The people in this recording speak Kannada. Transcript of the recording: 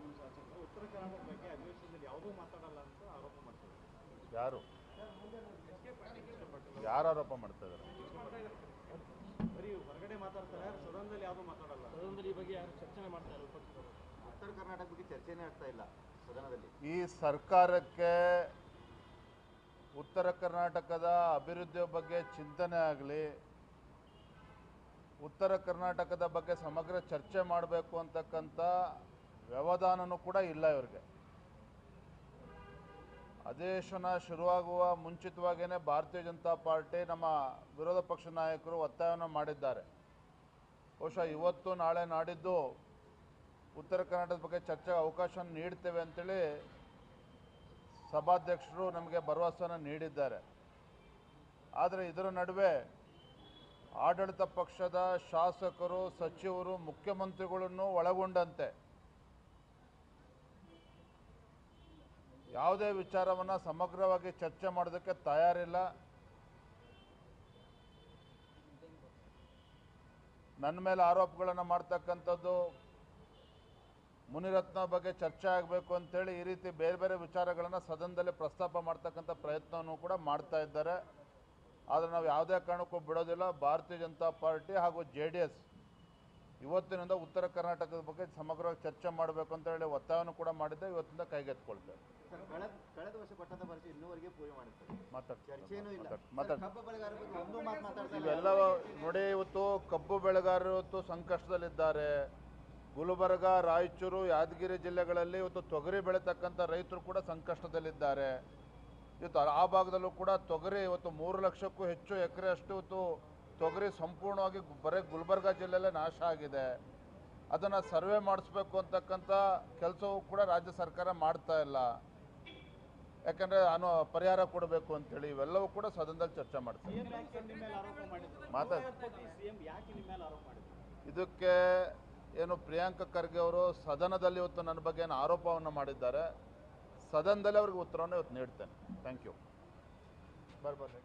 ಕಾನೂನು ಶಾಸಕರು ಉತ್ತರ ಕರ್ನಾಟಕ ಬಗ್ಗೆ ಅಧಿವೇಶನದಲ್ಲಿ ಯಾವುದೂ ಮಾತಾಡಲ್ಲ ಅಂತ ಆರೋಪ ಮಾಡ್ತಾರೆ. ಯಾರು ಆರೋಪ ಮಾಡ್ತಾ ಇದ್ದಾರೆ? ಬರೀ ಹೊರಗಡೆ ಮಾತಾಡ್ತಾರೆ, ಸದನದಲ್ಲಿ ಯಾವುದೂ ಮಾತಾಡಲ್ಲ. ಸದನದಲ್ಲಿ ಈ ಬಗ್ಗೆ ಯಾರು ಚರ್ಚೆ ಮಾಡ್ತಾರೆ? ಉತ್ತರ ಕರ್ನಾಟಕ ಬಗ್ಗೆ ಚರ್ಚೆನೇ ಆಗ್ತಾ ಇಲ್ಲ ಸದನದಲ್ಲಿ. ಈ ಸರ್ಕಾರಕ್ಕೆ ಉತ್ತರ ಕರ್ನಾಟಕದ ಅಭಿವೃದ್ಧಿಯ ಬಗ್ಗೆ ಚಿಂತನೆ ಆಗಲಿ, ಉತ್ತರ ಕರ್ನಾಟಕದ ಬಗ್ಗೆ ಸಮಗ್ರ ಚರ್ಚೆ ಮಾಡಬೇಕು ಅಂತಕ್ಕಂಥ ವ್ಯವಧಾನನೂ ಕೂಡ ಇಲ್ಲ ಇವರಿಗೆ. ಅಧಿವೇಶನ ಶುರುವಾಗುವ ಮುಂಚಿತವಾಗಿಯೇ ಭಾರತೀಯ ಜನತಾ ಪಾರ್ಟಿ ನಮ್ಮ ವಿರೋಧ ಪಕ್ಷ ನಾಯಕರು ಒತ್ತಾಯವನ್ನು ಮಾಡಿದ್ದಾರೆ. ಬಹುಶಃ ಇವತ್ತು ನಾಳೆ ನಾಡಿದ್ದು ಉತ್ತರ ಕರ್ನಾಟಕದ ಬಗ್ಗೆ ಚರ್ಚೆಗೆ ಅವಕಾಶ ನೀಡ್ತೇವೆ ಅಂತೇಳಿ ಸಭಾಧ್ಯಕ್ಷರು ನಮಗೆ ಭರವಸೆಯನ್ನು ನೀಡಿದ್ದಾರೆ. ಆದರೆ ಇದರ ನಡುವೆ ಆಡಳಿತ ಪಕ್ಷದ ಶಾಸಕರು, ಸಚಿವರು, ಮುಖ್ಯಮಂತ್ರಿಗಳನ್ನು ಒಳಗೊಂಡಂತೆ ಯಾವುದೇ ವಿಚಾರವನ್ನು ಸಮಗ್ರವಾಗಿ ಚರ್ಚೆ ಮಾಡೋದಕ್ಕೆ ತಯಾರಿಲ್ಲ. ನನ್ನ ಮೇಲೆ ಆರೋಪಗಳನ್ನು ಮಾಡ್ತಕ್ಕಂಥದ್ದು, ಮುನಿರತ್ನ ಬಗ್ಗೆ ಚರ್ಚೆ ಆಗಬೇಕು ಅಂತೇಳಿ ಈ ರೀತಿ ಬೇರೆ ಬೇರೆ ವಿಚಾರಗಳನ್ನು ಸದನದಲ್ಲಿ ಪ್ರಸ್ತಾಪ ಮಾಡ್ತಕ್ಕಂಥ ಪ್ರಯತ್ನವನ್ನು ಕೂಡ ಮಾಡ್ತಾ ಇದ್ದಾರೆ. ಆದರೆ ನಾವು ಯಾವುದೇ ಕಾರಣಕ್ಕೂ ಬಿಡೋದಿಲ್ಲ. ಭಾರತೀಯ ಜನತಾ ಪಾರ್ಟಿ ಹಾಗೂ JDS ಇವತ್ತಿನಿಂದ ಉತ್ತರ ಕರ್ನಾಟಕದ ಬಗ್ಗೆ ಸಮಗ್ರವಾಗಿ ಚರ್ಚೆ ಮಾಡಬೇಕು ಅಂತ ಹೇಳಿ ಒತ್ತಾಯವನ್ನು ಕೂಡ ಮಾಡಿದ್ದೆ. ಇವತ್ತಿಂದ ಕೈಗೆತ್ತಿಕೊಳ್ತೇವೆ. ಕಳೆದ ವರ್ಷ ಪಟ್ಟದ ಪರಿಚಯ ಇನ್ನೂವರೆಗೆ ಪೂಜೆ ಮಾಡುತ್ತಾರೆ, ಚರ್ಚೆನೂ ಇಲ್ಲ. ಇವೆಲ್ಲ ನೋಡಿ, ಇವತ್ತು ಕಬ್ಬು ಬೆಳೆಗಾರರು ಇವತ್ತು ಸಂಕಷ್ಟದಲ್ಲಿದ್ದಾರೆ. ಗುಲ್ಬರ್ಗ, ರಾಯಚೂರು, ಯಾದಗಿರಿ ಜಿಲ್ಲೆಗಳಲ್ಲಿ ಇವತ್ತು ತೊಗರಿ ಬೆಳೀತಕ್ಕಂಥ ರೈತರು ಕೂಡ ಸಂಕಷ್ಟದಲ್ಲಿದ್ದಾರೆ. ಇವತ್ತು ಆ ಭಾಗದಲ್ಲೂ ಕೂಡ ತೊಗರಿ ಇವತ್ತು 3 ಲಕ್ಷಕ್ಕೂ ಹೆಚ್ಚು ಎಕರೆ ಅಷ್ಟು ಇವತ್ತು ತೊಗರಿ ಸಂಪೂರ್ಣವಾಗಿ ಬರೀ ಗುಲ್ಬರ್ಗ ಜಿಲ್ಲೆಯಲ್ಲೇ ನಾಶ ಆಗಿದೆ. ಅದನ್ನು ಸರ್ವೆ ಮಾಡಿಸ್ಬೇಕು ಅಂತಕ್ಕಂಥ ಕೆಲಸವೂ ಕೂಡ ರಾಜ್ಯ ಸರ್ಕಾರ ಮಾಡ್ತಾ ಇಲ್ಲ. ಯಾಕಂದರೆ ಪರಿಹಾರ ಕೊಡಬೇಕು ಅಂತೇಳಿ ಇವೆಲ್ಲವೂ ಕೂಡ ಸದನದಲ್ಲಿ ಚರ್ಚೆ ಮಾಡ್ತಾರೆ. ಇದಕ್ಕೆ ಏನು ಪ್ರಿಯಾಂಕ ಖರ್ಗೆ ಅವರು ಸದನದಲ್ಲಿ ಇವತ್ತು ನನ್ನ ಬಗ್ಗೆ ಏನು ಆರೋಪವನ್ನು ಮಾಡಿದ್ದಾರೆ, ಸದನದಲ್ಲಿ ಅವ್ರಿಗೆ ಉತ್ತರವನ್ನು ಇವತ್ತು ನೀಡ್ತೇನೆ. Thank you. ಬರ್ಬರ್ರಿ.